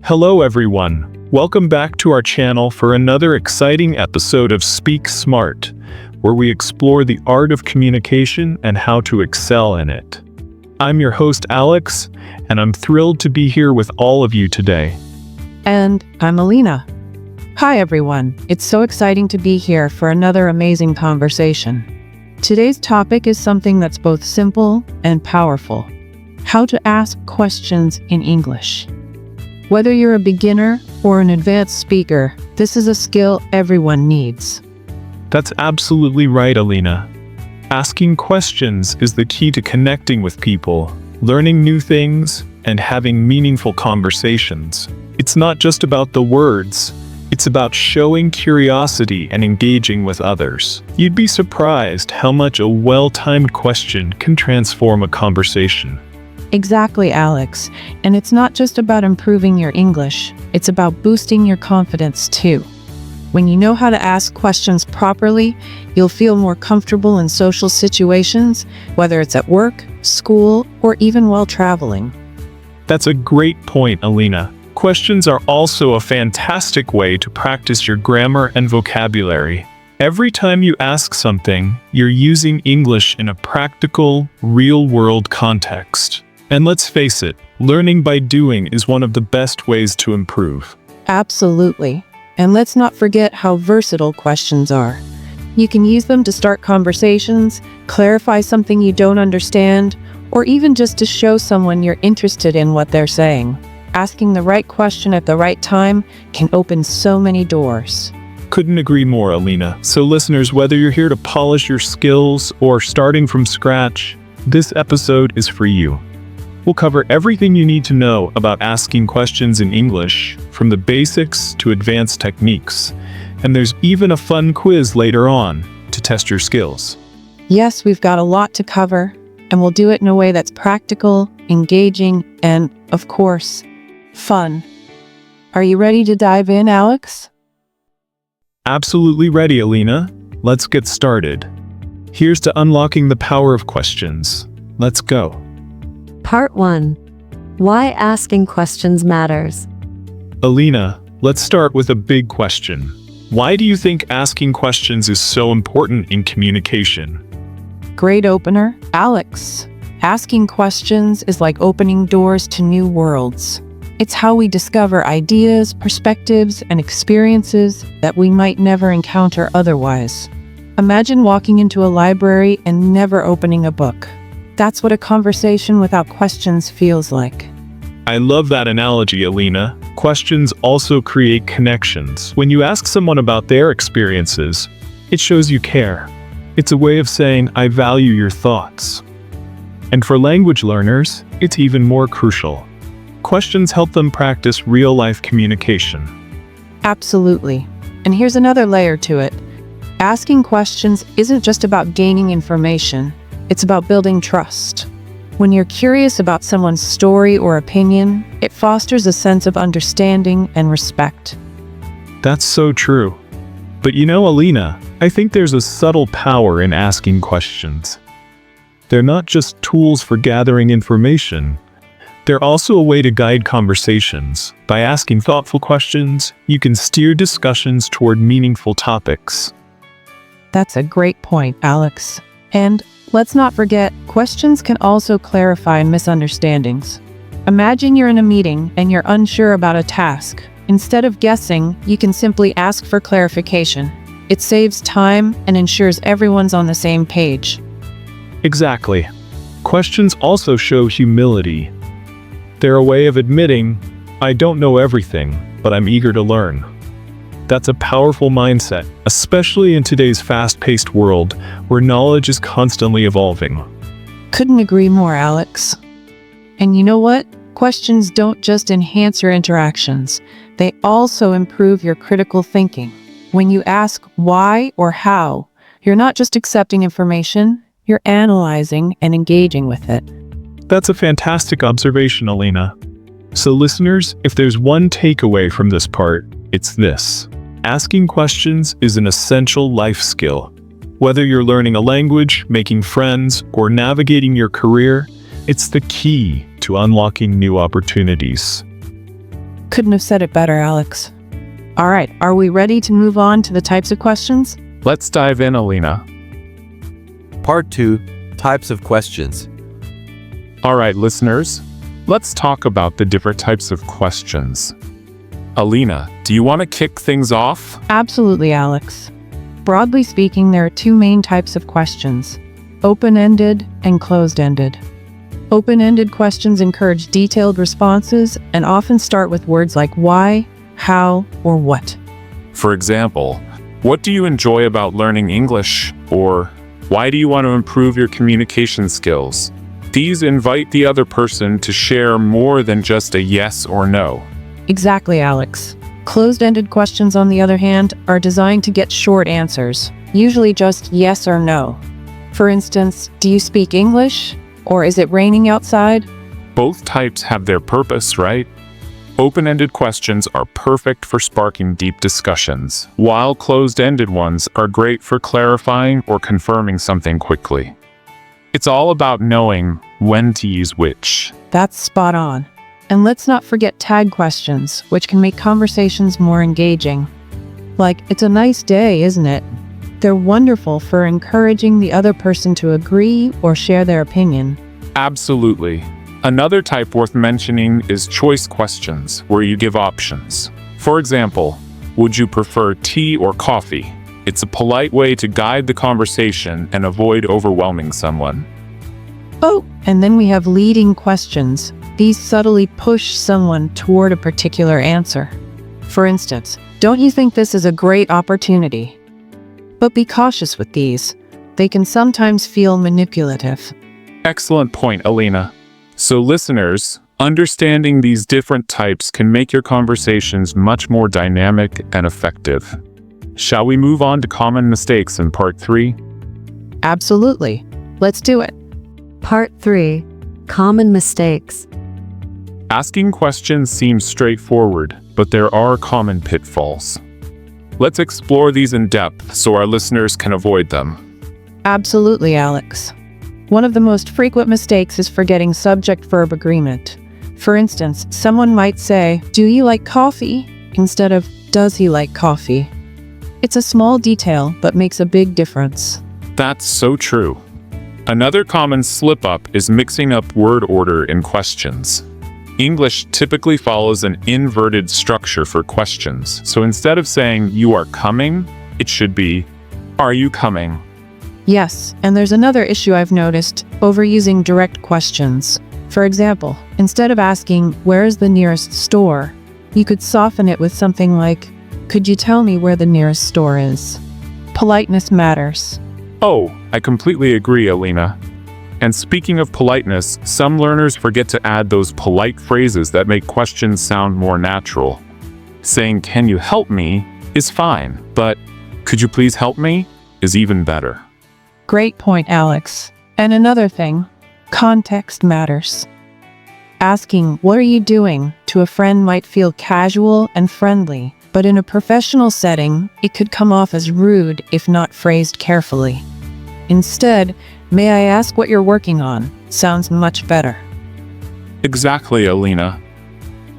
Hello everyone, welcome back to our channel for another exciting episode of Speak Smart, where we explore the art of communication and how to excel in it. I'm your host Alex, and I'm thrilled to be here with all of you today. And I'm Alina. Hi everyone, it's so exciting to be here for another amazing conversation. Today's topic is something that's both simple and powerful: how to ask questions in English. Whether you're a beginner or an advanced speaker, this is a skill everyone needs. That's absolutely right, Alina. Asking questions is the key to connecting with people, learning new things, and having meaningful conversations. It's not just about the words, it's about showing curiosity and engaging with others. You'd be surprised how much a well-timed question can transform a conversation. Exactly, Alex. And it's not just about improving your English, it's about boosting your confidence too. When you know how to ask questions properly, you'll feel more comfortable in social situations, whether it's at work, school, or even while traveling. That's a great point, Alina. Questions are also a fantastic way to practice your grammar and vocabulary. Every time you ask something, you're using English in a practical, real-world context. And let's face it, learning by doing is one of the best ways to improve. Absolutely. And let's not forget how versatile questions are. You can use them to start conversations, clarify something you don't understand, or even just to show someone you're interested in what they're saying. Asking the right question at the right time can open so many doors. Couldn't agree more, Alina. So listeners, whether you're here to polish your skills or starting from scratch, this episode is for you. We'll cover everything you need to know about asking questions in English, from the basics to advanced techniques. And there's even a fun quiz later on to test your skills. Yes, we've got a lot to cover, and we'll do it in a way that's practical, engaging, and, of course, fun. Are you ready to dive in, Alex? Absolutely ready, Alina. Let's get started. Here's to unlocking the power of questions. Let's go. Part 1. Why asking questions matters. Alina, let's start with a big question. Why do you think asking questions is so important in communication? Great opener. Alex, asking questions is like opening doors to new worlds. It's how we discover ideas, perspectives, and experiences that we might never encounter otherwise. Imagine walking into a library and never opening a book. That's what a conversation without questions feels like. I love that analogy, Alina. Questions also create connections. When you ask someone about their experiences, it shows you care. It's a way of saying, I value your thoughts. And for language learners, it's even more crucial. Questions help them practice real-life communication. Absolutely. And here's another layer to it. Asking questions isn't just about gaining information. It's about building trust. When you're curious about someone's story or opinion, it fosters a sense of understanding and respect. That's so true. But you know, Alina, I think there's a subtle power in asking questions. They're not just tools for gathering information. They're also a way to guide conversations. By asking thoughtful questions, you can steer discussions toward meaningful topics. That's a great point, Alex. And let's not forget, questions can also clarify misunderstandings. Imagine you're in a meeting and you're unsure about a task. Instead of guessing, you can simply ask for clarification. It saves time and ensures everyone's on the same page. Exactly. Questions also show humility. They're a way of admitting, I don't know everything, but I'm eager to learn. That's a powerful mindset, especially in today's fast-paced world where knowledge is constantly evolving. Couldn't agree more, Alex. And you know what? Questions don't just enhance your interactions. They also improve your critical thinking. When you ask why or how, you're not just accepting information, you're analyzing and engaging with it. That's a fantastic observation, Alina. So listeners, if there's one takeaway from this part, it's this. Asking questions is an essential life skill. Whether you're learning a language, making friends, or navigating your career, it's the key to unlocking new opportunities. Couldn't have said it better, Alex. All right, are we ready to move on to the types of questions? Let's dive in, Alina. Part 2, Types of Questions. All right, listeners, let's talk about the different types of questions. Alina, do you want to kick things off? Absolutely, Alex. Broadly speaking, there are two main types of questions: open-ended and closed-ended. Open-ended questions encourage detailed responses and often start with words like why, how, or what. For example, what do you enjoy about learning English? Or why do you want to improve your communication skills? These invite the other person to share more than just a yes or no. Exactly, Alex. Closed-ended questions, on the other hand, are designed to get short answers, usually just yes or no. For instance, do you speak English? Or is it raining outside? Both types have their purpose, right? Open-ended questions are perfect for sparking deep discussions, while closed-ended ones are great for clarifying or confirming something quickly. It's all about knowing when to use which. That's spot on. And let's not forget tag questions, which can make conversations more engaging. Like, it's a nice day, isn't it? They're wonderful for encouraging the other person to agree or share their opinion. Absolutely. Another type worth mentioning is choice questions, where you give options. For example, would you prefer tea or coffee? It's a polite way to guide the conversation and avoid overwhelming someone. Oh, and then we have leading questions. These subtly push someone toward a particular answer. For instance, don't you think this is a great opportunity? But be cautious with these. They can sometimes feel manipulative. Excellent point, Alina. So listeners, understanding these different types can make your conversations much more dynamic and effective. Shall we move on to common mistakes in part 3? Absolutely. Let's do it. Part 3, Common Mistakes. Asking questions seems straightforward, but there are common pitfalls. Let's explore these in depth so our listeners can avoid them. Absolutely, Alex. One of the most frequent mistakes is forgetting subject-verb agreement. For instance, someone might say, "Do you like coffee?" instead of, "Does he like coffee?" It's a small detail, but makes a big difference. That's so true. Another common slip-up is mixing up word order in questions. English typically follows an inverted structure for questions, so instead of saying, "You are coming," it should be, "Are you coming?" Yes, and there's another issue I've noticed: overusing direct questions. For example, instead of asking, "Where is the nearest store?" you could soften it with something like, "Could you tell me where the nearest store is?" Politeness matters. Oh, I completely agree, Alina. And speaking of politeness, some learners forget to add those polite phrases that make questions sound more natural. Saying, "Can you help me?" is fine, but "Could you please help me?" is even better. Great point, Alex. And another thing, context matters. Asking, "What are you doing?" to a friend might feel casual and friendly, but in a professional setting, it could come off as rude if not phrased carefully. Instead, "May I ask what you're working on?" sounds much better. Exactly, Alina.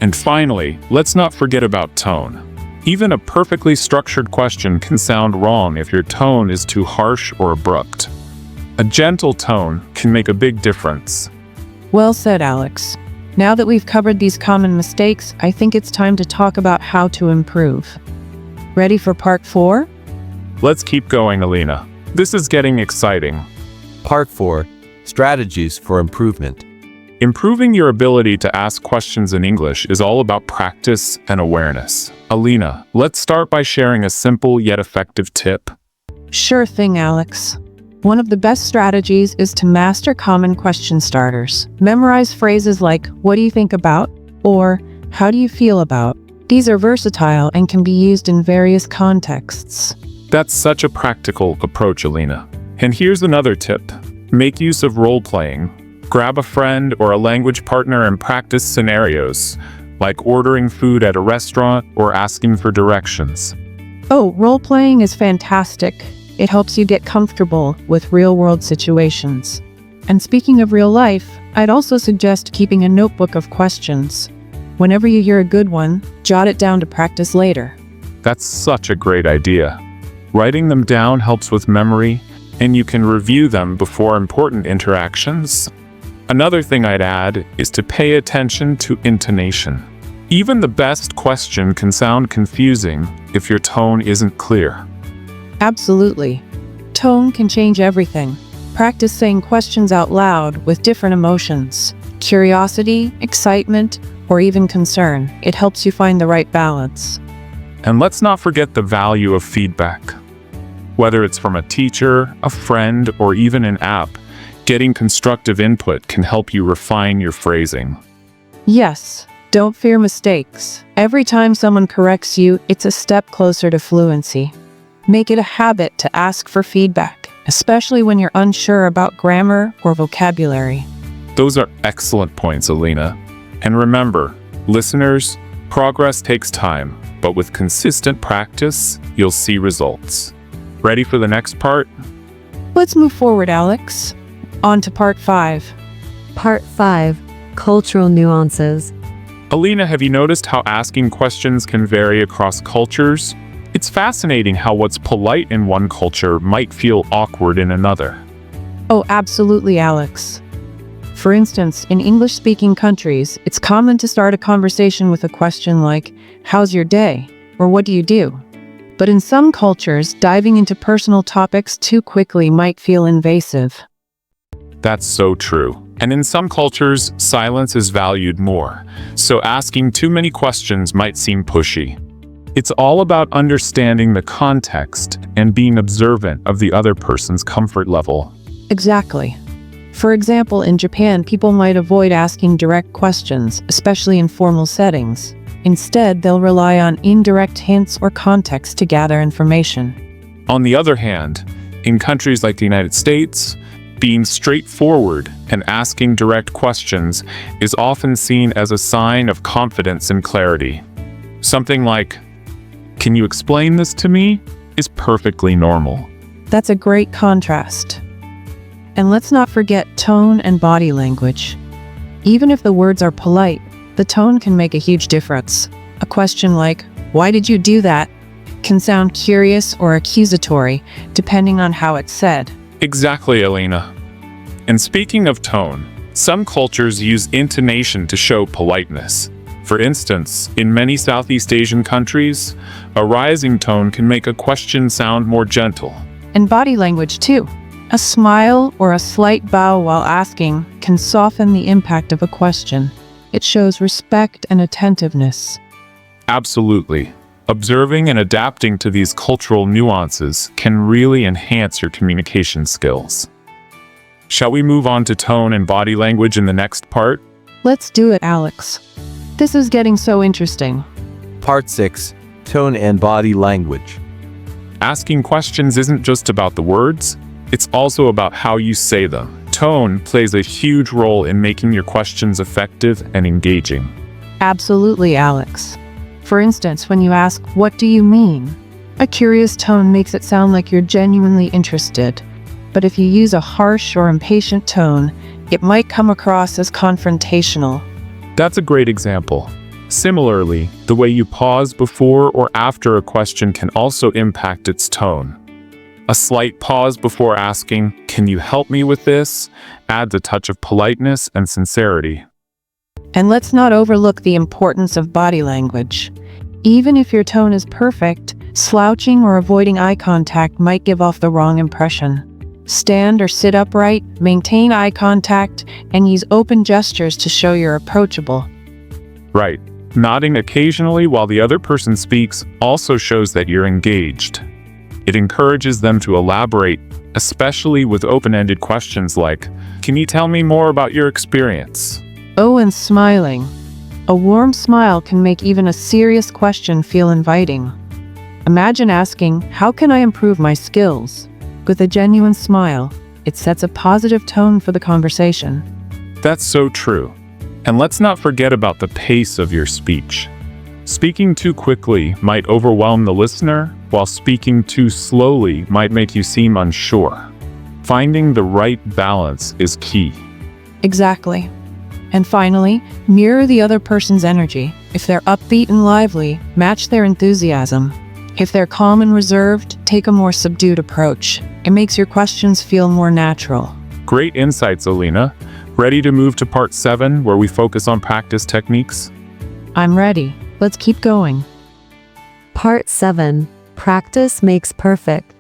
And finally, let's not forget about tone. Even a perfectly structured question can sound wrong if your tone is too harsh or abrupt. A gentle tone can make a big difference. Well said, Alex. Now that we've covered these common mistakes, I think it's time to talk about how to improve. Ready for part 4? Let's keep going, Alina. This is getting exciting. Part 4, Strategies for Improvement. Improving your ability to ask questions in English is all about practice and awareness. Alina, let's start by sharing a simple yet effective tip. Sure thing, Alex. One of the best strategies is to master common question starters. Memorize phrases like, "What do you think about?" or "How do you feel about?" These are versatile and can be used in various contexts. That's such a practical approach, Alina. And here's another tip. Make use of role-playing. Grab a friend or a language partner and practice scenarios, like ordering food at a restaurant or asking for directions. Oh, role-playing is fantastic. It helps you get comfortable with real-world situations. And speaking of real life, I'd also suggest keeping a notebook of questions. Whenever you hear a good one, jot it down to practice later. That's such a great idea. Writing them down helps with memory, and you can review them before important interactions. Another thing I'd add is to pay attention to intonation. Even the best question can sound confusing if your tone isn't clear. Absolutely. Tone can change everything. Practice saying questions out loud with different emotions. Curiosity, excitement, or even concern. It helps you find the right balance. And let's not forget the value of feedback. Whether it's from a teacher, a friend, or even an app, getting constructive input can help you refine your phrasing. Yes, don't fear mistakes. Every time someone corrects you, it's a step closer to fluency. Make it a habit to ask for feedback, especially when you're unsure about grammar or vocabulary. Those are excellent points, Alina. And remember, listeners, progress takes time, but with consistent practice, you'll see results. Ready for the next part? Let's move forward, Alex. On to part 5. Part 5. Cultural nuances. Alina, have you noticed how asking questions can vary across cultures? It's fascinating how what's polite in one culture might feel awkward in another. Oh, absolutely, Alex. For instance, in English-speaking countries, it's common to start a conversation with a question like, "How's your day?" or "What do you do?" But in some cultures, diving into personal topics too quickly might feel invasive. That's so true. And in some cultures, silence is valued more, so asking too many questions might seem pushy. It's all about understanding the context and being observant of the other person's comfort level. Exactly. For example, in Japan, people might avoid asking direct questions, especially in formal settings. Instead, they'll rely on indirect hints or context to gather information. On the other hand, in countries like the United States, being straightforward and asking direct questions is often seen as a sign of confidence and clarity. Something like, "Can you explain this to me?" is perfectly normal. That's a great contrast. And let's not forget tone and body language. Even if the words are polite, the tone can make a huge difference. A question like, "Why did you do that?" can sound curious or accusatory, depending on how it's said. Exactly, Alina. And speaking of tone, some cultures use intonation to show politeness. For instance, in many Southeast Asian countries, a rising tone can make a question sound more gentle. And body language too. A smile or a slight bow while asking can soften the impact of a question. It shows respect and attentiveness. Absolutely. Observing and adapting to these cultural nuances can really enhance your communication skills. Shall we move on to tone and body language in the next part? Let's do it, Alex. This is getting so interesting. Part 6. Tone and body language. Asking questions isn't just about the words, it's also about how you say them. Tone plays a huge role in making your questions effective and engaging. Absolutely, Alex. For instance, when you ask, "What do you mean?" a curious tone makes it sound like you're genuinely interested. But if you use a harsh or impatient tone, it might come across as confrontational. That's a great example. Similarly, the way you pause before or after a question can also impact its tone. A slight pause before asking, "Can you help me with this?" adds a touch of politeness and sincerity. And let's not overlook the importance of body language. Even if your tone is perfect, slouching or avoiding eye contact might give off the wrong impression. Stand or sit upright, maintain eye contact, and use open gestures to show you're approachable. Right. Nodding occasionally while the other person speaks also shows that you're engaged. It encourages them to elaborate, especially with open-ended questions like, "Can you tell me more about your experience?" Oh, and smiling. A warm smile can make even a serious question feel inviting. Imagine asking, "How can I improve my skills?" With a genuine smile, it sets a positive tone for the conversation. That's so true. And let's not forget about the pace of your speech. Speaking too quickly might overwhelm the listener, while speaking too slowly might make you seem unsure. Finding the right balance is key. Exactly. And finally, mirror the other person's energy. If they're upbeat and lively, match their enthusiasm. If they're calm and reserved, take a more subdued approach. It makes your questions feel more natural. Great insights, Alina. Ready to move to part 7, where we focus on practice techniques? I'm ready. Let's keep going. Part 7. Practice makes perfect.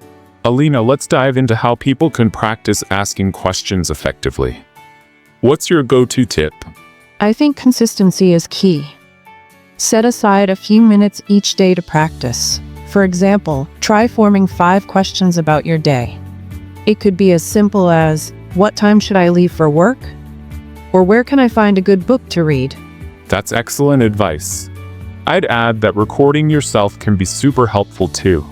Alina, let's dive into how people can practice asking questions effectively. What's your go-to tip? I think consistency is key. Set aside a few minutes each day to practice. For example, try forming 5 questions about your day. It could be as simple as, what time should I leave for work? Or where can I find a good book to read? That's excellent advice. I'd add that recording yourself can be super helpful too.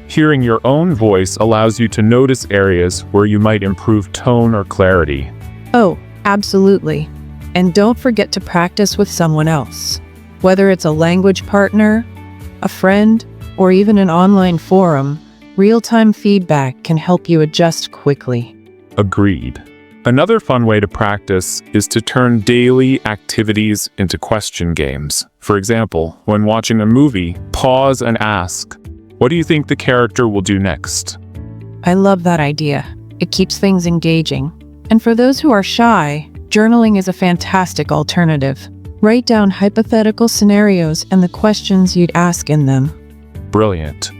Hearing your own voice allows you to notice areas where you might improve tone or clarity. Oh, absolutely. And don't forget to practice with someone else. Whether it's a language partner, a friend, or even an online forum, real-time feedback can help you adjust quickly. Agreed. Another fun way to practice is to turn daily activities into question games. For example, when watching a movie, pause and ask, what do you think the character will do next? I love that idea. It keeps things engaging. And for those who are shy, journaling is a fantastic alternative. Write down hypothetical scenarios and the questions you'd ask in them. Brilliant.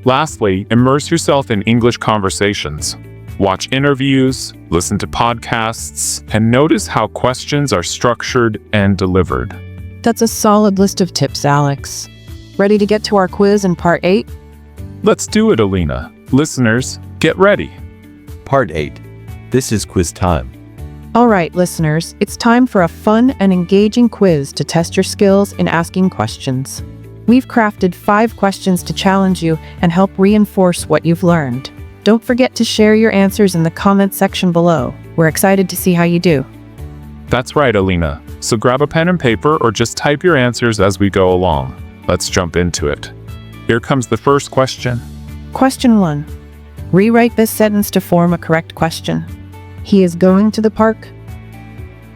Lastly, immerse yourself in English conversations. Watch interviews, listen to podcasts, and notice how questions are structured and delivered. That's a solid list of tips, Alex. Ready to get to our quiz in part 8? Let's do it, Alina. Listeners, get ready. Part 8. This is quiz time. All right, listeners, it's time for a fun and engaging quiz to test your skills in asking questions. We've crafted 5 questions to challenge you and help reinforce what you've learned. Don't forget to share your answers in the comment section below. We're excited to see how you do. That's right, Alina. So grab a pen and paper or just type your answers as we go along. Let's jump into it. Here comes the first question. Question 1. Rewrite this sentence to form a correct question. He is going to the park.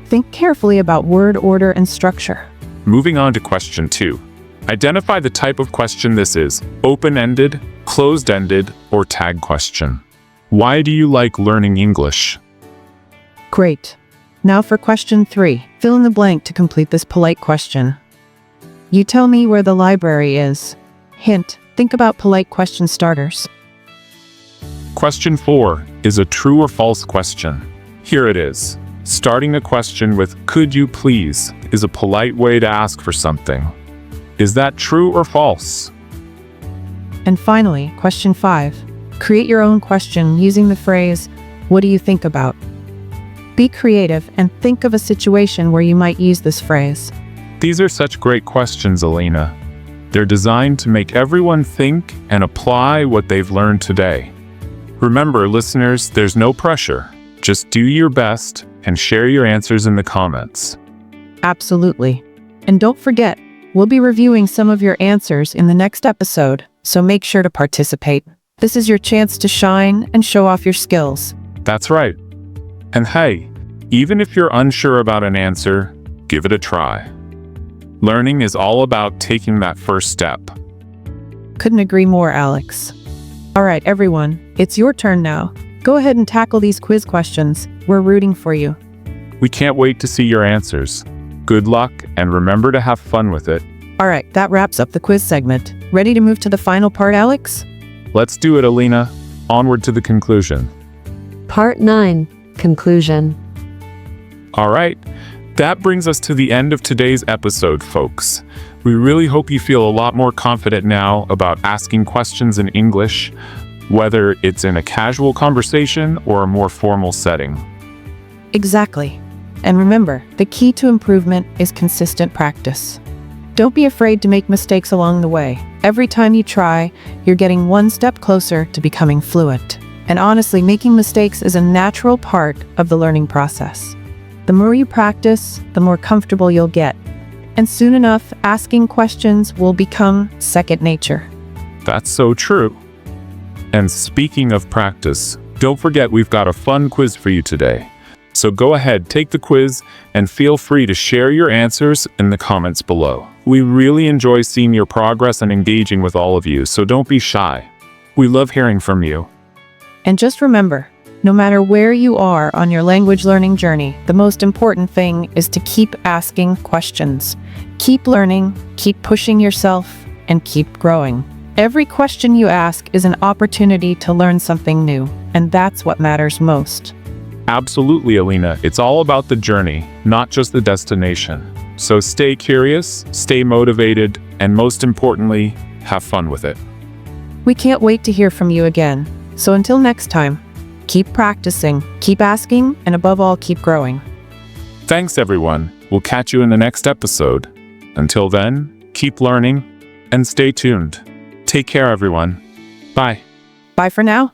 Think carefully about word order and structure. Moving on to question 2. Identify the type of question this is: open-ended, closed-ended, or tag question. Why do you like learning English? Great. Now for question 3. Fill in the blank to complete this polite question. You tell me where the library is. Hint, think about polite question starters. Question 4 is a true or false question. Here it is. Starting a question with "could you please" is a polite way to ask for something. Is that true or false? And finally, question 5. Create your own question using the phrase, what do you think about? Be creative and think of a situation where you might use this phrase. These are such great questions, Alina. They're designed to make everyone think and apply what they've learned today. Remember, listeners, there's no pressure. Just do your best and share your answers in the comments. Absolutely. And don't forget, we'll be reviewing some of your answers in the next episode, so make sure to participate. This is your chance to shine and show off your skills. That's right. And hey, even if you're unsure about an answer, give it a try. Learning is all about taking that first step. Couldn't agree more, Alex. All right, everyone, it's your turn now. Go ahead and tackle these quiz questions. We're rooting for you. We can't wait to see your answers. Good luck, and remember to have fun with it. All right, that wraps up the quiz segment. Ready to move to the final part, Alex? Let's do it, Alina. Onward to the conclusion. Part 9. Conclusion. All right, that brings us to the end of today's episode, folks. We really hope you feel a lot more confident now about asking questions in English, whether it's in a casual conversation or a more formal setting. Exactly. And remember, the key to improvement is consistent practice. Don't be afraid to make mistakes along the way. Every time you try, you're getting one step closer to becoming fluent. And honestly, making mistakes is a natural part of the learning process. The more you practice, the more comfortable you'll get. And soon enough, asking questions will become second nature. That's so true. And speaking of practice, don't forget we've got a fun quiz for you today. So go ahead, take the quiz, and feel free to share your answers in the comments below. We really enjoy seeing your progress and engaging with all of you, so don't be shy. We love hearing from you. And just remember, no matter where you are on your language learning journey, the most important thing is to keep asking questions. Keep learning, keep pushing yourself, and keep growing. Every question you ask is an opportunity to learn something new, and that's what matters most. Absolutely, Alina. It's all about the journey, not just the destination. So stay curious, stay motivated, and most importantly, have fun with it. We can't wait to hear from you again. So until next time, keep practicing, keep asking, and above all, keep growing. Thanks, everyone. We'll catch you in the next episode. Until then, keep learning and stay tuned. Take care, everyone. Bye. Bye for now.